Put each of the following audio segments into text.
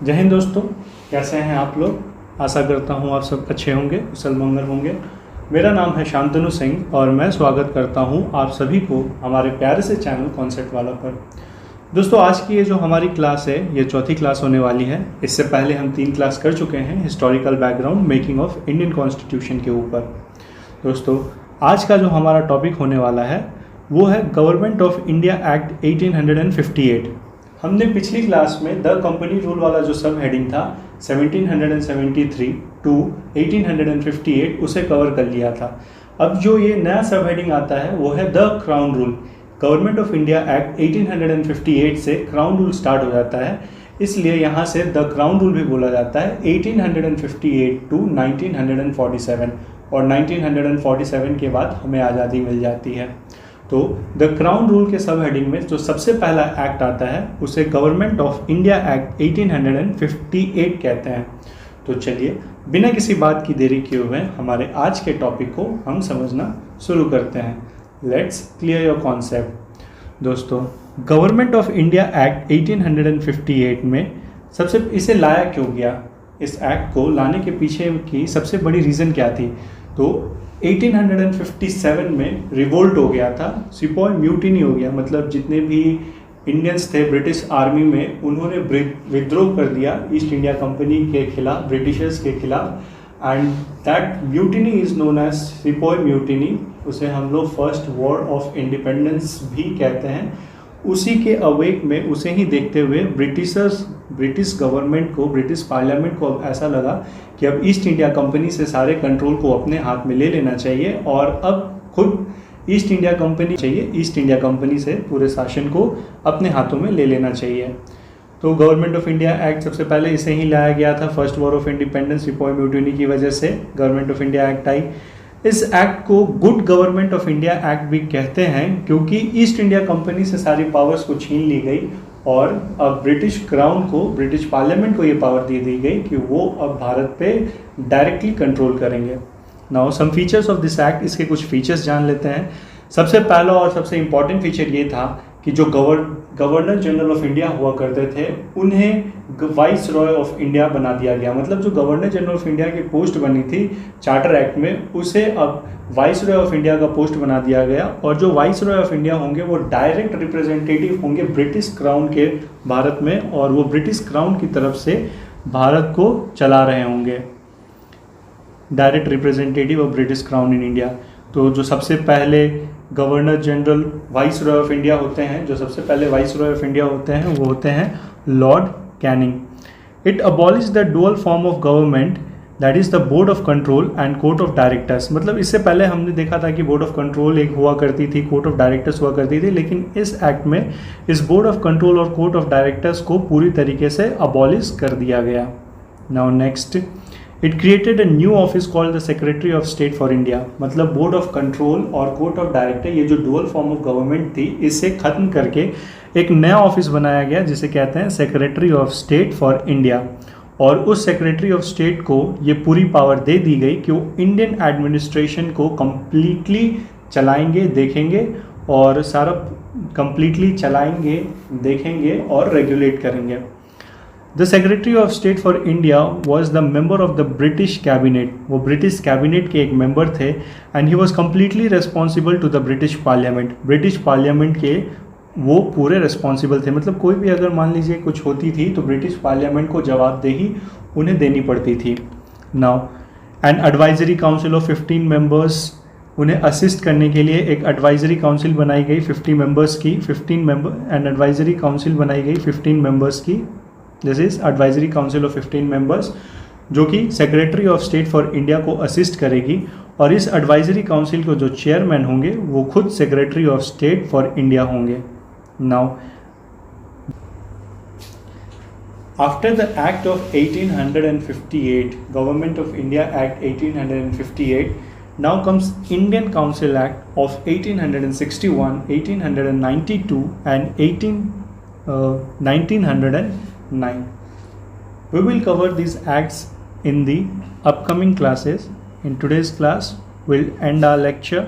जय हिंद दोस्तों, कैसे हैं आप लोग। आशा करता हूं आप सब अच्छे होंगे, कुशल मंगल होंगे। मेरा नाम है शांतनु सिंह और मैं स्वागत करता हूं आप सभी को हमारे प्यारे से चैनल कॉन्सेप्ट वाला पर। दोस्तों, आज की ये जो हमारी क्लास है ये चौथी क्लास होने वाली है। इससे पहले हम 3 क्लास कर चुके हैं historical background making of Indian constitution के ऊपर। दोस्तों, आज का जो हमारा टॉपिक होने वाला है वो है गवर्नमेंट ऑफ इंडिया एक्ट 1858। हमने पिछली क्लास में द कंपनी रूल वाला जो सब हेडिंग था 1773 टू 1858 उसे कवर कर लिया था। अब जो ये नया सब हेडिंग आता है वो है the crown rule. Government of India act 1858 से क्राउन रूल स्टार्ट हो जाता है, इसलिए यहाँ से द क्राउन रूल भी बोला जाता है 1858 टू 1947। और 1947 के बाद हमें आज़ादी मिल जाती है। तो द क्राउन रूल के सब हेडिंग में जो सबसे पहला एक्ट आता है उसे गवर्नमेंट ऑफ इंडिया एक्ट 1858 कहते हैं। तो चलिए बिना किसी बात की देरी किए हुए हमारे आज के टॉपिक को हम समझना शुरू करते हैं। Let's clear your concept. दोस्तों, गवर्नमेंट ऑफ इंडिया एक्ट 1858 में सबसे इसे लाया क्यों गया, इस एक्ट को लाने के पीछे की सबसे बड़ी रीज़न क्या थी। तो 1857 में रिवोल्ट हो गया था, सिपॉय म्यूटिनी हो गया। मतलब जितने भी इंडियंस थे ब्रिटिश आर्मी में उन्होंने विद्रोह कर दिया ईस्ट इंडिया कंपनी के खिलाफ, ब्रिटिशर्स के खिलाफ। And that mutiny is known as sepoy mutiny. उसे हम लोग फर्स्ट वॉर ऑफ इंडिपेंडेंस भी कहते हैं। उसी के अवेक में उसे ही देखते हुए ब्रिटिश गवर्नमेंट को, ब्रिटिश पार्लियामेंट को अब ऐसा लगा कि अब ईस्ट इंडिया कंपनी से सारे कंट्रोल को अपने हाथ में ले लेना चाहिए और अब खुद ईस्ट इंडिया कंपनी से पूरे शासन को अपने हाथों में ले लेना चाहिए। तो गवर्नमेंट ऑफ इंडिया एक्ट सबसे पहले इसे ही लाया गया था। First war of independence sepoy mutiny की वजह से गवर्नमेंट ऑफ इंडिया एक्ट आई। इस एक्ट को good government of India act भी कहते हैं क्योंकि ईस्ट इंडिया कंपनी से सारी पावर्स को छीन ली गई और अब ब्रिटिश क्राउन को, ब्रिटिश पार्लियामेंट को ये पावर दे दी गई कि वो अब भारत पे डायरेक्टली कंट्रोल करेंगे। Now some features of this act, इसके कुछ फीचर्स जान लेते हैं। सबसे पहला और सबसे इम्पॉर्टेंट फीचर ये था कि जो गवर्नर जनरल ऑफ इंडिया हुआ करते थे उन्हें वाइस रॉय ऑफ इंडिया बना दिया गया। मतलब जो गवर्नर जनरल ऑफ इंडिया की पोस्ट बनी थी चार्टर एक्ट में, उसे अब वाइस रॉय ऑफ इंडिया का पोस्ट बना दिया गया। और जो वाइस रॉय ऑफ इंडिया होंगे वो डायरेक्ट रिप्रेजेंटेटिव होंगे ब्रिटिश क्राउन के भारत में, और वो ब्रिटिश क्राउन की तरफ से भारत को चला रहे होंगे। Direct representative of British crown in India. तो जो सबसे पहले governor general vice Roy of India होते हैं, वो होते हैं Lord Canning. It abolish the dual form of government that is the board of control and court of directors. मतलब इससे पहले हमने देखा था कि बोर्ड ऑफ कंट्रोल एक हुआ करती थी, कोर्ट ऑफ डायरेक्टर्स हुआ करती थी, लेकिन इस एक्ट में इस बोर्ड ऑफ कंट्रोल और कोर्ट ऑफ डायरेक्टर्स को पूरी तरीके से अबॉलिश कर दिया गया। Now next, it created a new office called the secretary of state for India. मतलब बोर्ड ऑफ कंट्रोल और कोर्ट ऑफ डायरेक्टर, ये जो डुअल फॉर्म ऑफ गवर्नमेंट थी, इसे खत्म करके एक नया ऑफिस बनाया गया जिसे कहते हैं secretary of state for India. और उस सेक्रेटरी ऑफ स्टेट को ये पूरी पावर दे दी गई कि वो इंडियन एडमिनिस्ट्रेशन को कम्प्लीटली चलाएंगे, देखेंगे और सारा कम्प्लीटली चलाएंगे, देखेंगे और रेगुलेट करेंगे। The secretary of state for India was the member of the British cabinet. वो ब्रिटिश कैबिनेट के एक मेंबर थे and he was completely responsible to the British parliament. British parliament के वो पूरे रिस्पॉन्सिबल थे। मतलब कोई भी अगर मान लीजिए कुछ होती थी तो ब्रिटिश पार्लियामेंट को जवाबदेही उन्हें देनी पड़ती थी। Now an advisory council of 15 members, उन्हें असिस्ट करने के लिए एक एडवाइजरी काउंसिल बनाई गई 50 मेंबर्स की। 15 मेंबर एंड एडवाइजरी काउंसिल बनाई गई 15 मेंबर्स की। This is advisory council of 15 members जो कि secretary of state for India को असिस्ट करेगी। और इस एडवाइजरी काउंसिल को जो चेयरमैन होंगे वो खुद secretary of state for India होंगे। Now after the act of 1858, government of India act 1858, now comes Indian Council Act of 1861, 1892 and 1909. We will cover these acts in the upcoming classes. In today's class, we'll end our lecture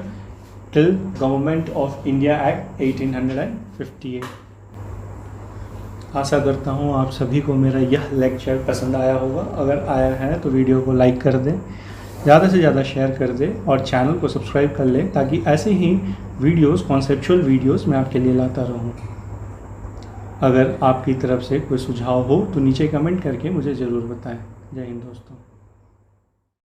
till Government of India Act 1858. आशा करता हूँ आप सभी को मेरा यह lecture पसंद आया होगा। अगर आया है तो वीडियो को लाइक कर दें, ज़्यादा से ज़्यादा शेयर कर दें और चैनल को सब्सक्राइब कर लें, ताकि ऐसे ही वीडियोस, कॉन्सेप्चुअल वीडियोस मैं आपके लिए लाता रहूँ। अगर आपकी तरफ से कोई सुझाव हो तो नीचे कमेंट करके मुझे ज़रूर बताएं। जय हिंद दोस्तों।